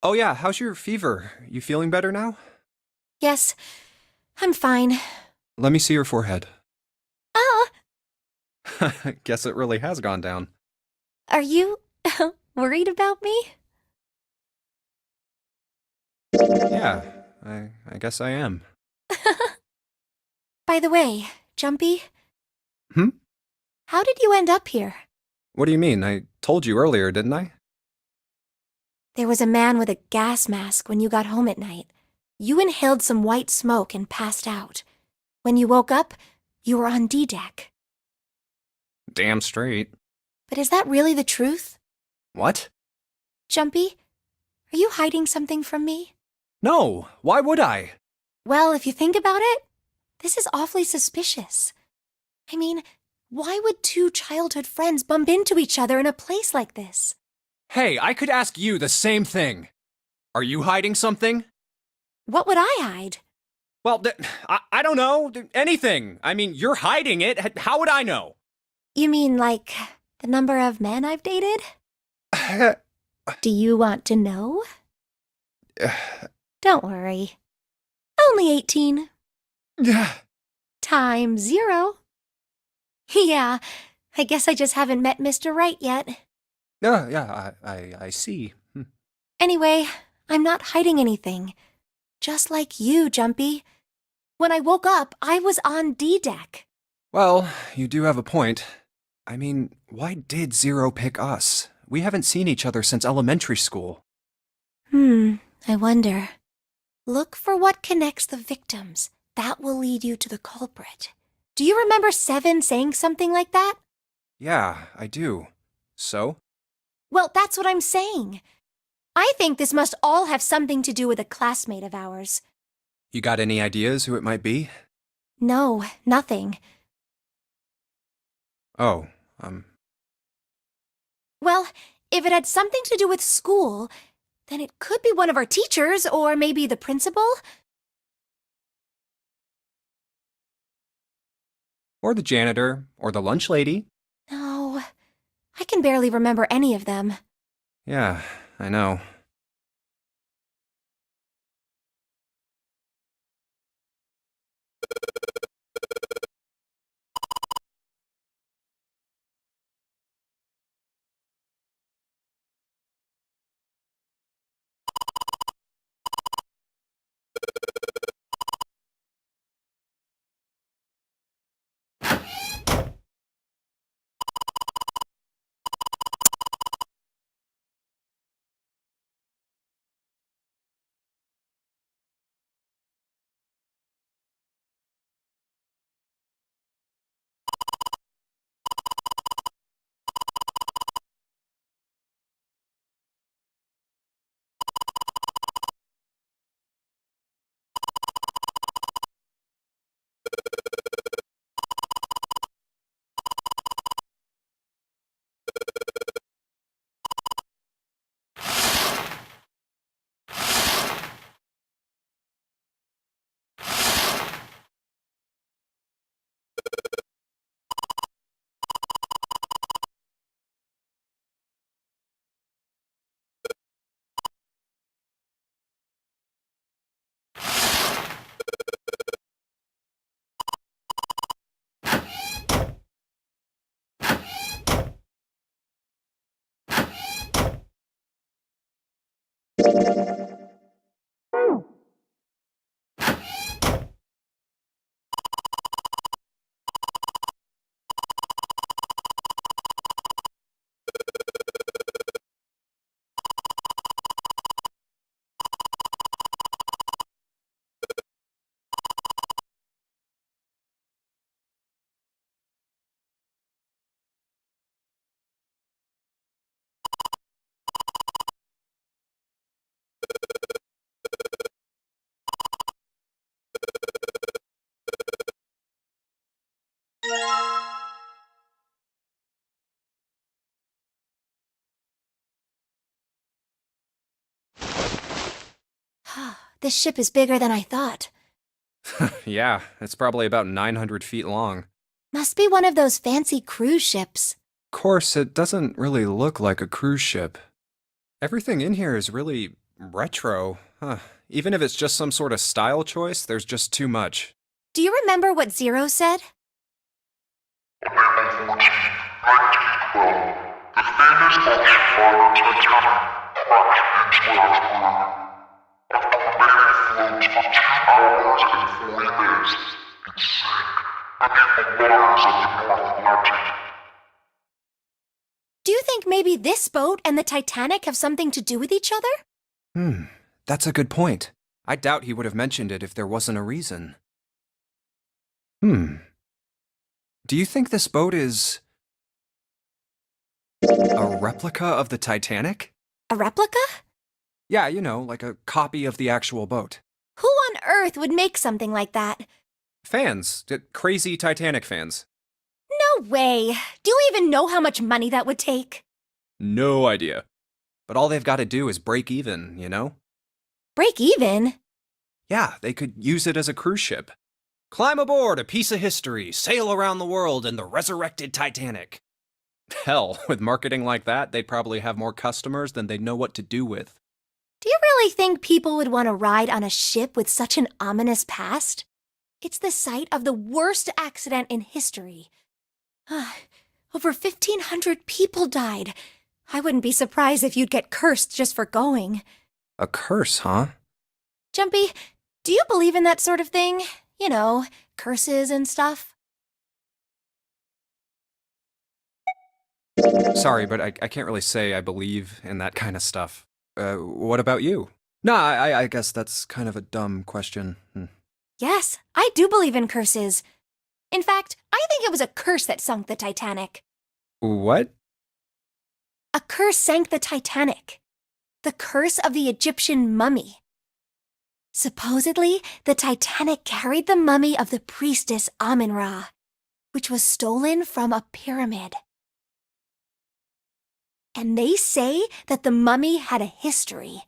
Oh yeah, how's your fever? You feeling better now? Yes, I'm fine. Let me see your forehead. Oh, Guess it really has gone down. are you worried about me? Yeah, I guess I am. By the way, Jumpy, Hmm? how did you end up here? What do you mean? I told you earlier, didn't I? There was a man with a gas mask when you got home at night. You inhaled some white smoke and passed out. When you woke up, you were on D-deck. Damn straight. But is that really the truth? What? Jumpy, are you hiding something from me? No, why would I? Well, if you think about it, this is awfully suspicious. I mean, why would two childhood friends bump into each other in a place like this? Hey, I could ask you the same thing. Are you hiding something? What would I hide? Well, I don't know. Anything. I mean, you're hiding it. How would I know? You mean like the number of men I've dated? Do you want to know? Don't worry. Only 18. Times 0. Yeah, I guess I just haven't met Mr. Right yet. Yeah, I see. Anyway, I'm not hiding anything. Just like you, Jumpy. When I woke up, I was on D-deck. Well, you do have a point. I mean, why did Zero pick us? We haven't seen each other since elementary school. I wonder. Look for what connects the victims. That will lead you to the culprit. Do you remember Seven saying something like that? Yeah, I do. So? Well, that's what I'm saying. I think this must all have something to do with a classmate of ours. You got any ideas who it might be? No, nothing. Oh, Well, if it had something to do with school, then it could be one of our teachers or maybe the principal. or the janitor, or the lunch lady. No, I can barely remember any of them. Yeah, I know. This ship is bigger than I thought. Yeah, it's probably about 900 feet long. Must be one of those fancy cruise ships. Of course, it doesn't really look like a cruise ship. Everything in here is really Retro? Huh. Even if it's just some sort of style choice, there's just too much. Do you remember what Zero said? April 14, 1912, the famous ocean liner Titanic crashed into iceberg. After remaining afloat for 2 hours and 40 minutes, it sank beneath the waters of the North Atlantic. Do you think maybe this boat and the Titanic have something to do with each other? That's a good point. I doubt he would have mentioned it if there wasn't a reason. Do you think this boat is a replica of the Titanic? A replica? Yeah, you know, like a copy of the actual boat. Who on earth would make something like that? Fans. Crazy Titanic fans. No way. Do you even know how much money that would take? No idea. But all they've got to do is break even, you know? Break even? Yeah, they could use it as a cruise ship. Climb aboard a piece of history, sail around the world in the resurrected Titanic. Hell, with marketing like that, they'd probably have more customers than they'd know what to do with. Do you really think people would want to ride on a ship with such an ominous past? It's the site of the worst accident in history. Over 1,500 people died. I wouldn't be surprised if you'd get cursed just for going. A curse, huh? Jumpy, do you believe in that sort of thing? You know, curses and stuff? Sorry, but I can't really say I believe in that kind of stuff. What about you? Nah, I guess that's kind of a dumb question. Yes, I do believe in curses. In fact, I think it was a curse that sunk the Titanic. What? A curse sank the Titanic. The curse of the Egyptian mummy. Supposedly, the Titanic carried the mummy of the priestess Amun-Ra, which was stolen from a pyramid. And they say that the mummy had a history.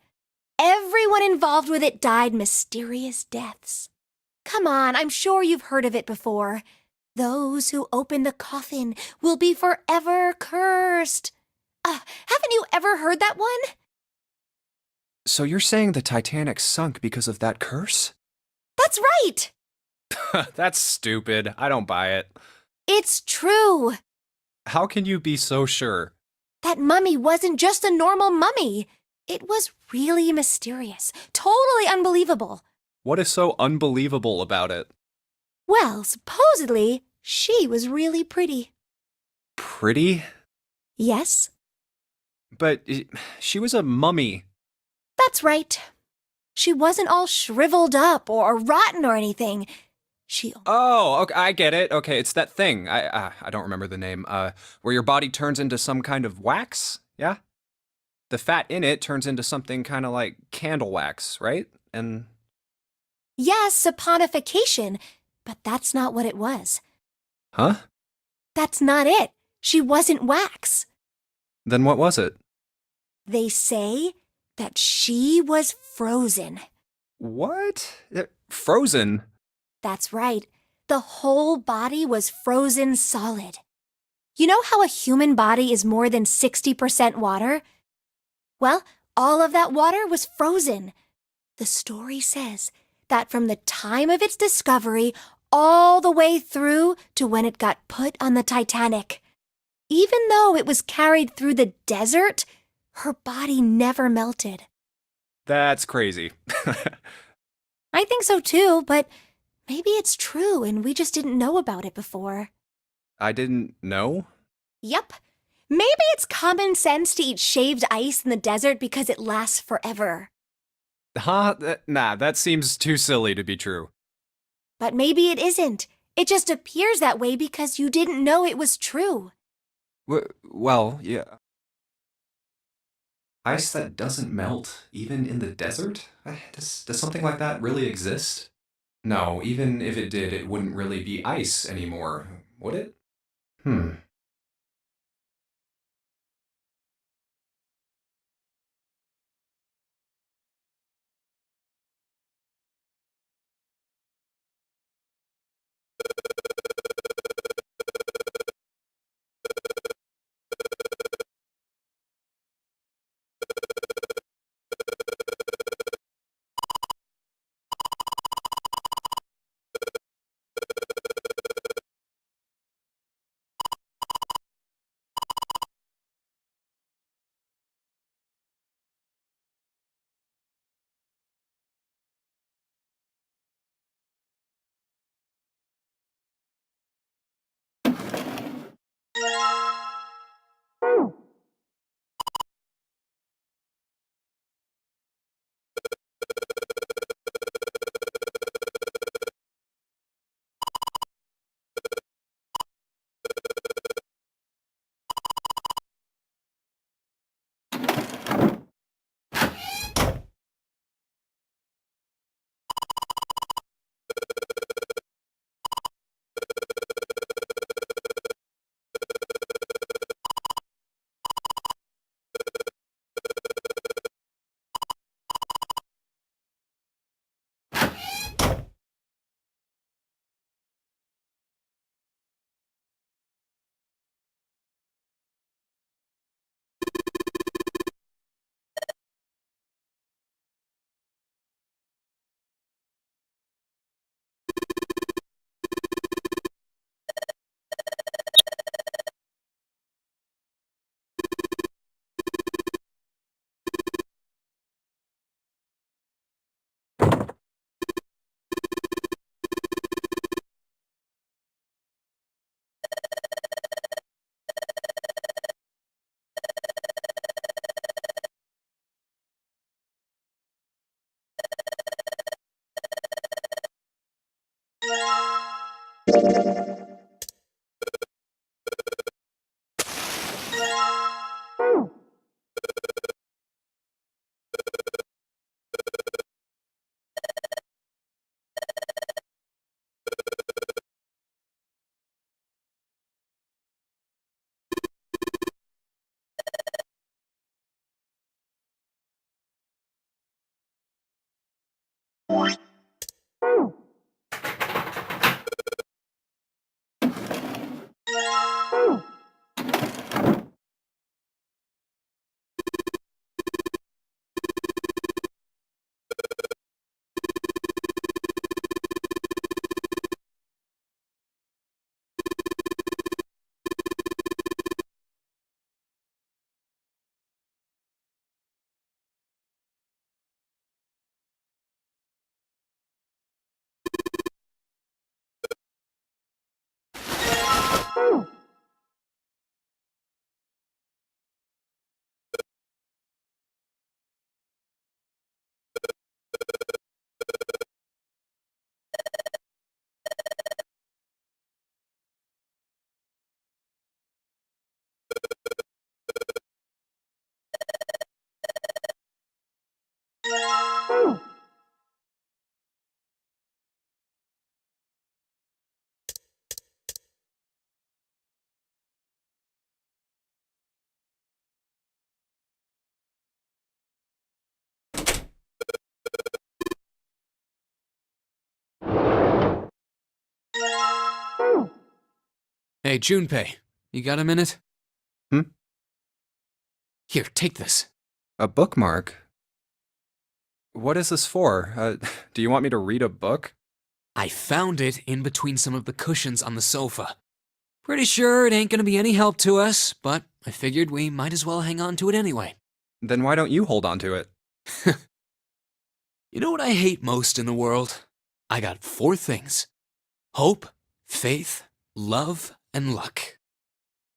Everyone involved with it died mysterious deaths. Come on, I'm sure you've heard of it before. Those who open the coffin will be forever cursed. Haven't you ever heard that one? So you're saying the Titanic sunk because of that curse? That's right! That's stupid. I don't buy it. It's true. How can you be so sure? That mummy wasn't just a normal mummy. It was really mysterious, totally unbelievable. What is so unbelievable about it? Well, supposedly, she was really pretty. Pretty? Yes, But she was a mummy. that's right. She wasn't all shriveled up or rotten or anything. She... Oh, okay, I get it. Okay, it's that thing. I don't remember the name. Where your body turns into some kind of wax, yeah? The fat in it turns into something kind of like candle wax, right? And Yes, saponification, but that's not what it was. huh? That's not it. She wasn't wax. Then what was it? They say that she was frozen. What? Frozen? That's right. The whole body was frozen solid. You know how a human body is more than 60% water? Well, all of that water was frozen. The story says that from the time of its discovery all the way through to when it got put on the Titanic, even though it was carried through the desert, her body never melted. That's crazy. I think so too, but maybe it's true and we just didn't know about it before. I didn't know? Yep. Maybe it's common sense to eat shaved ice in the desert because it lasts forever. Huh? Nah, that seems too silly to be true. But maybe it isn't. It just appears that way because you didn't know it was true. Well, yeah. Ice that doesn't melt, even in the desert? Does something like that really exist? No, even if it did, it wouldn't really be ice anymore, would it? Hey, Junpei, you got a minute? Hmm? Here, take this. A bookmark? What is this for? Do you want me to read a book? I found it in between some of the cushions on the sofa. Pretty sure it ain't gonna be any help to us, but I figured we might as well hang on to it anyway. Then why don't you hold on to it? You know what I hate most in the world? I got 4 things: hope, faith, love, and luck.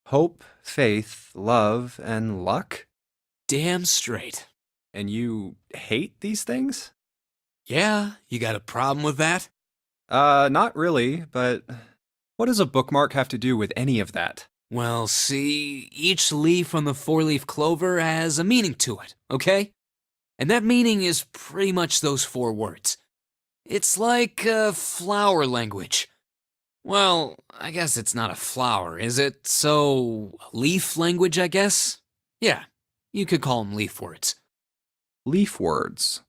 Hope, faith, love, and luck? Damn straight. And you hate these things? Yeah, you got a problem with that? Not really, but what does a bookmark have to do with any of that? Well, see, each leaf on the 4-leaf clover has a meaning to it, okay? And that meaning is pretty much those 4 words. It's like flower language. Well, I guess it's not a flower, is it? So, leaf language, I guess? Yeah, you could call them leaf words. Leaf words.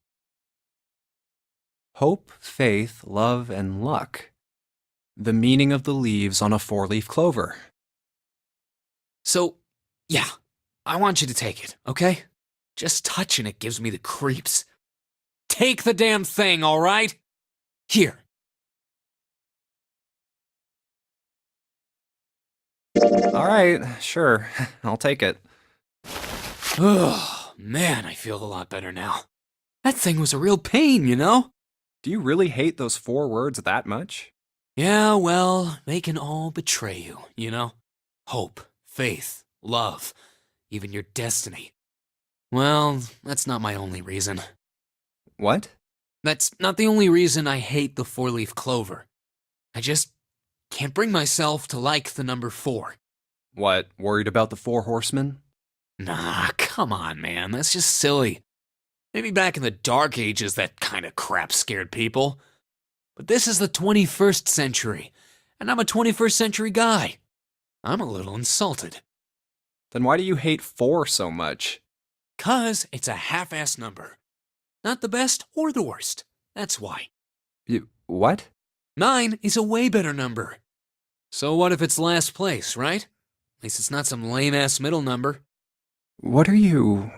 Hope, faith, love, and luck. The meaning of the leaves on a 4-leaf clover. So, yeah, I want you to take it, okay? Just touching it gives me the creeps. Take the damn thing, all right? Here. All right, sure, I'll take it. Oh, man, I feel a lot better now. That thing was a real pain, you know? Do you really hate those 4 words that much? Yeah, well, they can all betray you, you know? Hope, faith, love, even your destiny. Well, that's not my only reason. What? That's not the only reason I hate the 4-leaf clover. I just can't bring myself to like the number 4. What, worried about the 4 horsemen? Nah, come on, man, that's just silly. Maybe back in the Dark Ages that kind of crap scared people. But this is the 21st century, and I'm a 21st century guy. I'm a little insulted. Then why do you hate 4 so much? 'Cause it's a half-ass number. Not the best or the worst. That's why. What? 9 is a way better number. So what if it's last place, right? At least it's not some lame-ass middle number. What are you...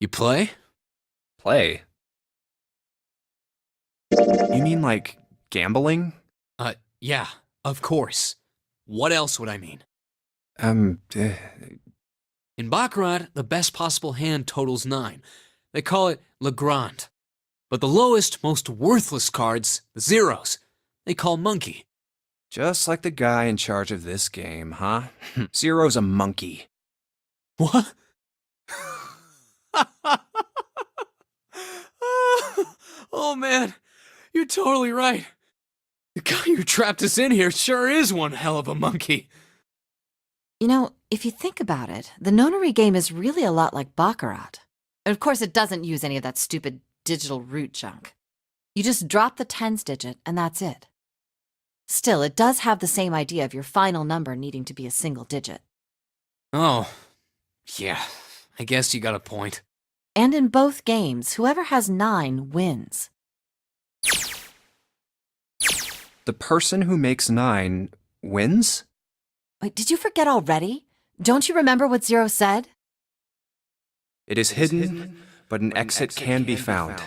You play? play? You mean like gambling? Yeah, of course. What else would I mean? Uh, In Baccarat, the best possible hand totals 9. They call it Le Grand. But the lowest, most worthless cards, the zeros, they call Monkey. just like the guy in charge of this game, huh? Zero's a monkey. What? Oh man, you're totally right. The guy who trapped us in here sure is one hell of a monkey. You know, if you think about it, the nonary game is really a lot like Baccarat. And of course, it doesn't use any of that stupid digital root junk. You just drop the tens digit, and that's it. Still, it does have the same idea of your final number needing to be a single digit. Oh, yeah, I guess you got a point. And in both games, whoever has 9 wins. The person who makes 9 wins? Wait, did you forget already? Don't you remember what Zero said? It is hidden, but an exit can be found.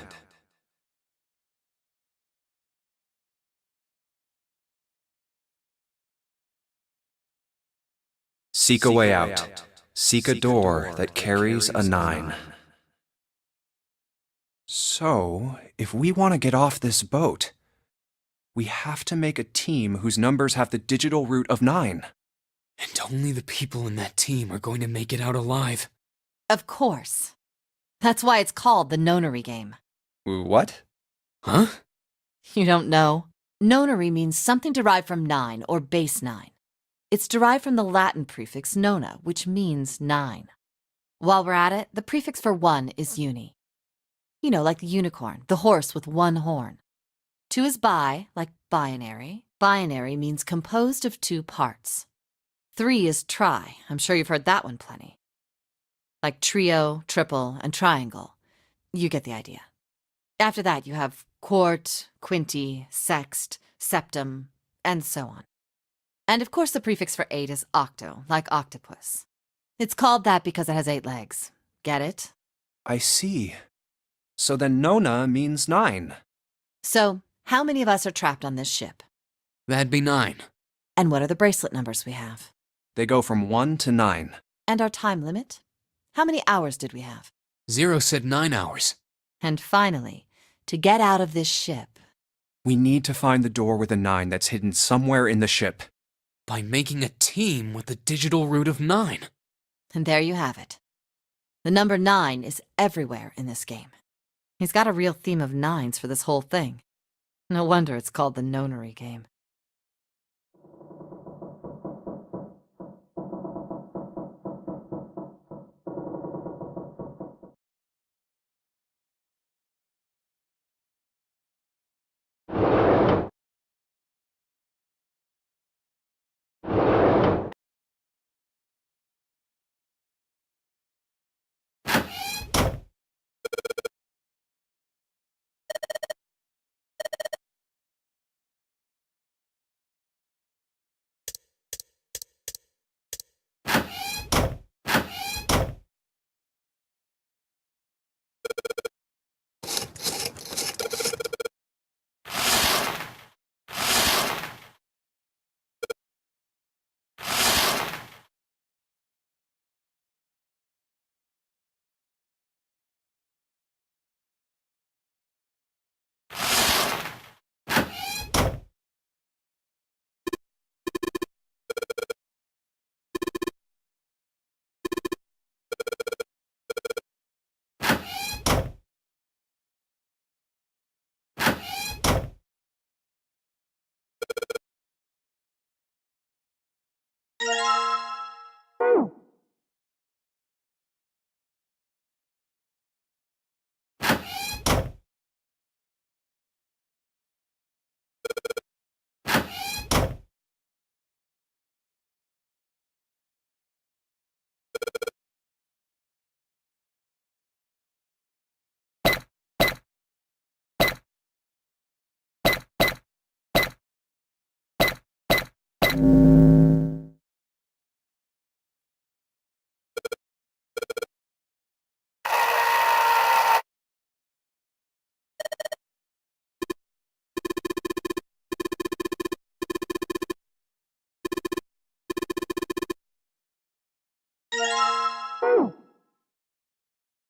Seek a way out. Seek a door that carries a 9. So, if we want to get off this boat, we have to make a team whose numbers have the digital root of 9. And only the people in that team are going to make it out alive. Of course. That's why it's called the nonary game. What? Huh? You don't know? Nonary means something derived from 9 or base 9. It's derived from the Latin prefix nona, which means 9. While we're at it, the prefix for 1 is uni. You know, like the unicorn, the horse with 1 horn. 2 is bi, like binary. Binary means composed of 2 parts. 3 is tri. I'm sure you've heard that one plenty. Like trio, triple, and triangle. You get the idea. After that, you have quart, quinty, sext, septum, and so on. And of course, the prefix for 8 is octo, like octopus. It's called that because it has 8 legs. Get it? I see. So then Nona means 9. So, how many of us are trapped on this ship? That'd be 9. And what are the bracelet numbers we have? They go from 1 to 9. And our time limit? How many hours did we have? Zero said 9 hours. And finally, to get out of this ship. We need to find the door with a 9 that's hidden somewhere in the ship. By making a team with the digital root of 9. And there you have it. The number 9 is everywhere in this game. He's got a real theme of 9s for this whole thing. No wonder it's called the nonary game.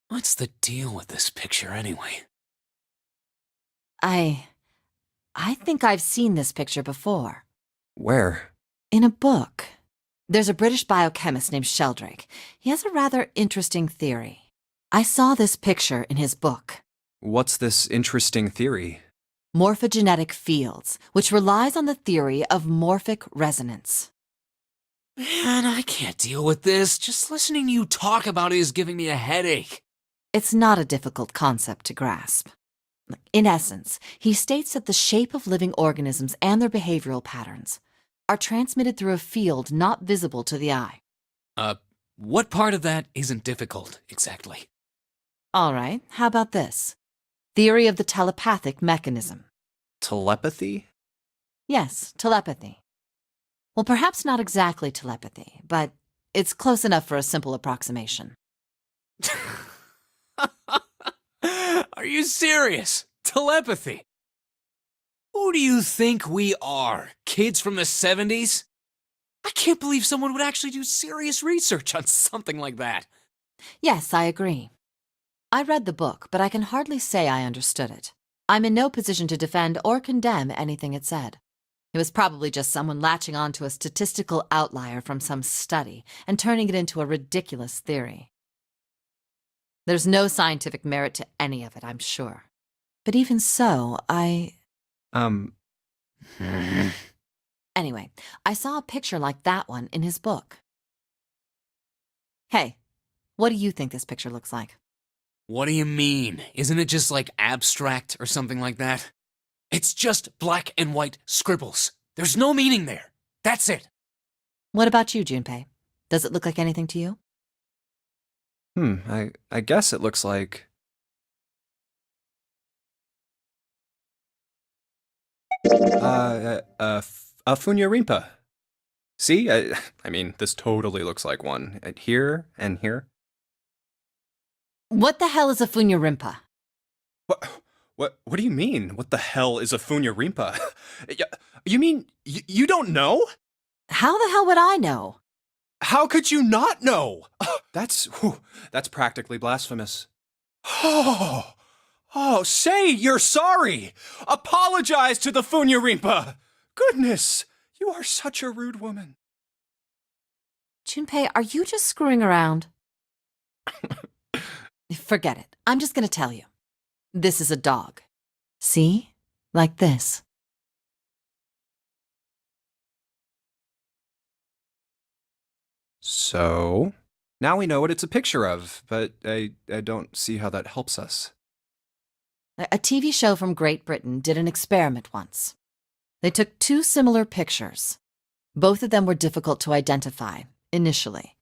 What's the deal with this picture anyway? I think I've seen this picture before. Where? In a book. There's a British biochemist named Sheldrake. He has a rather interesting theory. I saw this picture in his book. What's this interesting theory? Morphogenetic fields, which relies on the theory of morphic resonance. Man, I can't deal with this. Just listening to you talk about it is giving me a headache. It's not a difficult concept to grasp. In essence, he states that the shape of living organisms and their behavioral patterns are transmitted through a field not visible to the eye. What part of that isn't difficult, exactly? All right, how about this? Theory of the telepathic mechanism. Telepathy? Yes, telepathy. Well, perhaps not exactly telepathy, but it's close enough for a simple approximation. Are you serious? Telepathy? Who do you think we are? Kids from the 70s? I can't believe someone would actually do serious research on something like that. Yes, I agree. I read the book, but I can hardly say I understood it. I'm in no position to defend or condemn anything it said. It was probably just someone latching onto a statistical outlier from some study and turning it into a ridiculous theory. There's no scientific merit to any of it, I'm sure. But even so, Anyway, I saw a picture like that one in his book. Hey, what do you think this picture looks like? What do you mean? Isn't it just like abstract or something like that? It's just black and white scribbles. There's no meaning there. That's it. What about you, Junpei? Does it look like anything to you? I guess it looks like... a Funyarimpa. See? I mean, this totally looks like one. Here and here. What the hell is a Funyarimpa? What do you mean? What the hell is a Funyarimpa? You mean you don't know? How the hell would I know? How could you not know? That's practically blasphemous. Say you're sorry. Apologize to the Funyarimpa. Goodness, you are such a rude woman. Junpei, are you just screwing around? Forget it. I'm just going to tell you. This is a dog. See? Like this. So, now we know what it's a picture of, but I don't see how that helps us. A TV show from Great Britain did an experiment once. They took two similar pictures. Both of them were difficult to identify, initially.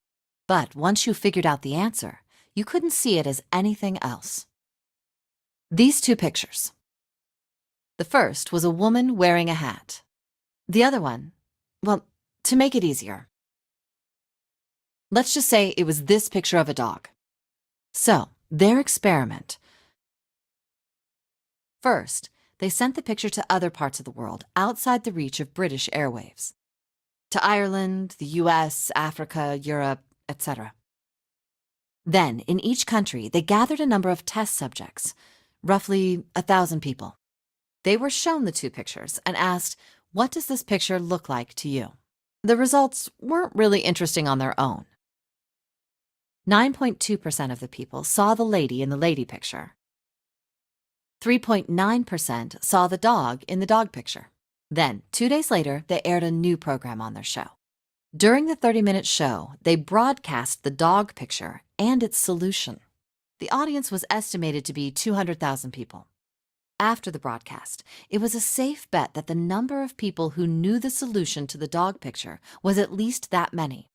But once you figured out the answer, you couldn't see it as anything else. These two pictures. The first was a woman wearing a hat. The other one, well, to make it easier, let's just say it was this picture of a dog. So, their experiment. First, they sent the picture to other parts of the world outside the reach of British airwaves. To Ireland, the US, Africa, Europe, etc. Then, in each country, they gathered a number of test subjects, roughly 1,000 people. They were shown the two pictures and asked, what does this picture look like to you? The results weren't really interesting on their own. 9.2% of the people saw the lady in the lady picture. 3.9% saw the dog in the dog picture. Then, 2 days later, they aired a new program on their show. During the 30-minute show, they broadcast the dog picture and its solution. The audience was estimated to be 200,000 people. After the broadcast, it was a safe bet that the number of people who knew the solution to the dog picture was at least that many.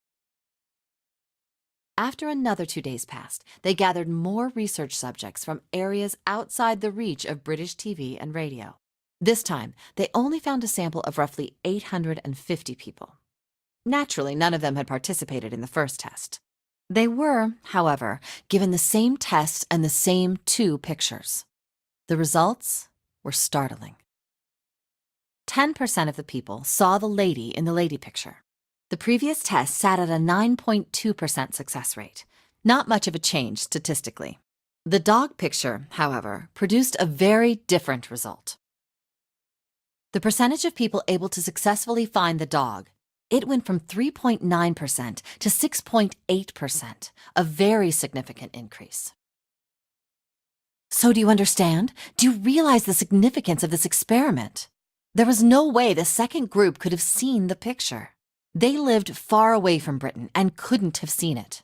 After another 2 days passed, they gathered more research subjects from areas outside the reach of British TV and radio. This time, they only found a sample of roughly 850 people. Naturally, none of them had participated in the first test. They were, however, given the same test and the same two pictures. The results were startling. 10% of the people saw the lady in the lady picture. The previous test sat at a 9.2% success rate, not much of a change statistically. The dog picture, however, produced a very different result. The percentage of people able to successfully find the dog, it went from 3.9% to 6.8%, a very significant increase. So do you understand? Do you realize the significance of this experiment? There was no way the second group could have seen the picture. They lived far away from Britain and couldn't have seen it.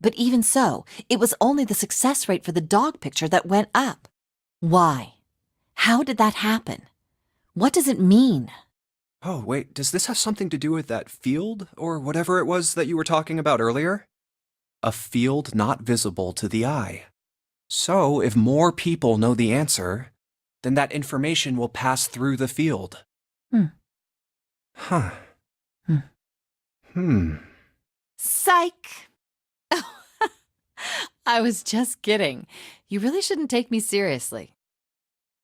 But even so, it was only the success rate for the dog picture that went up. Why? How did that happen? What does it mean? Oh, wait, does this have something to do with that field, or whatever it was that you were talking about earlier? A field not visible to the eye. So, if more people know the answer, then that information will pass through the field. Huh. Hmm. Hmm. Psych! I was just kidding. You really shouldn't take me seriously.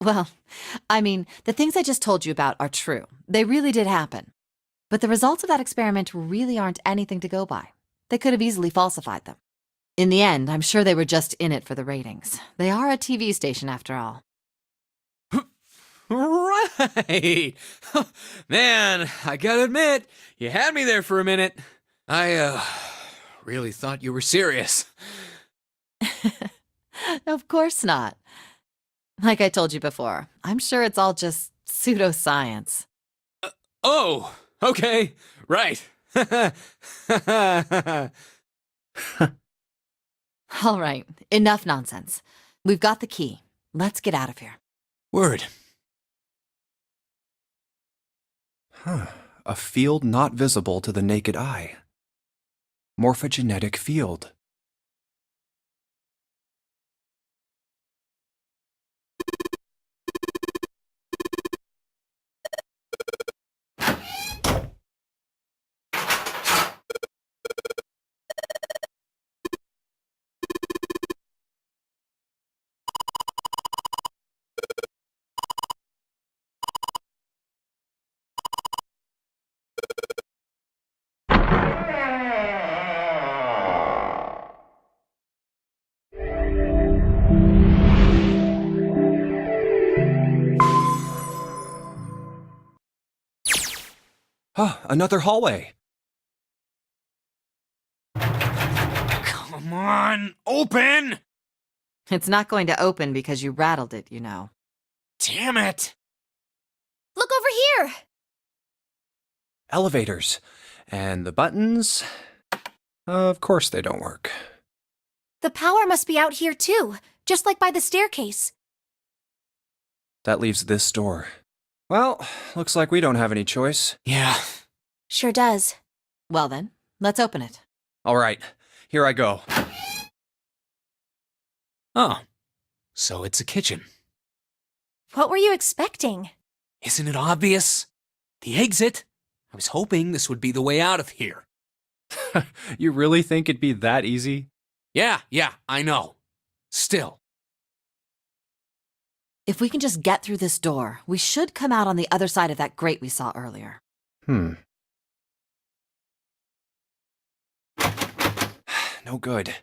Well, I mean, the things I just told you about are true. They really did happen. But the results of that experiment really aren't anything to go by. They could have easily falsified them. In the end, I'm sure they were just in it for the ratings. They are a TV station after all. Right! Man, I gotta admit, you had me there for a minute. I, really thought you were serious. Of course not. Like I told you before, I'm sure it's all just pseudoscience. Oh, okay, right. All right, enough nonsense. We've got the key. Let's get out of here. Word. Huh. A field not visible to the naked eye. Morphogenetic field. Huh, another hallway. Come on, open! It's not going to open because you rattled it, you know. Damn it! Look over here! Elevators. And the buttons? Of course they don't work. The power must be out here too, just like by the staircase. That leaves this door. Well, looks like we don't have any choice. Yeah. Sure does. Well then, let's open it. All right, here I go. Oh, so it's a kitchen. What were you expecting? Isn't it obvious? The exit? I was hoping this would be the way out of here. You really think it'd be that easy? Yeah, I know. Still. If we can just get through this door, we should come out on the other side of that grate we saw earlier. No good.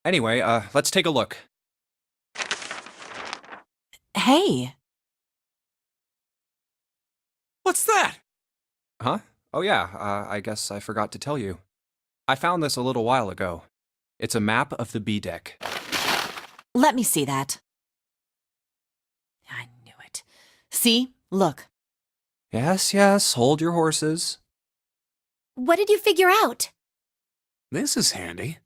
Anyway, let's take a look. Hey! What's that? Huh? Oh yeah, I guess I forgot to tell you. I found this a little while ago. It's a map of the B deck. Let me see that. I knew it. See? Look. Yes, hold your horses. What did you figure out? This is handy.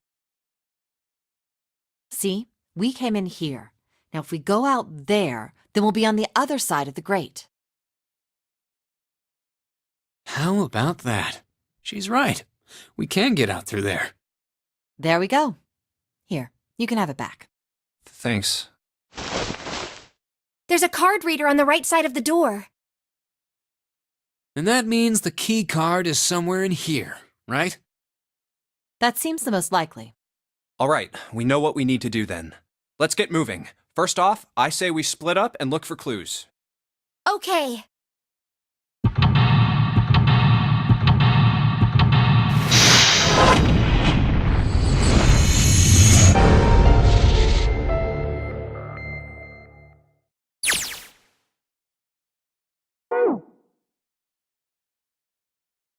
See? We came in here. Now if we go out there, then we'll be on the other side of the grate. How about that? She's right. We can get out through there. There we go. Here, you can have it back. Thanks. There's a card reader on the right side of the door. And that means the key card is somewhere in here, right? That seems the most likely. All right, we know what we need to do then. Let's get moving. First off, I say we split up and look for clues. Okay.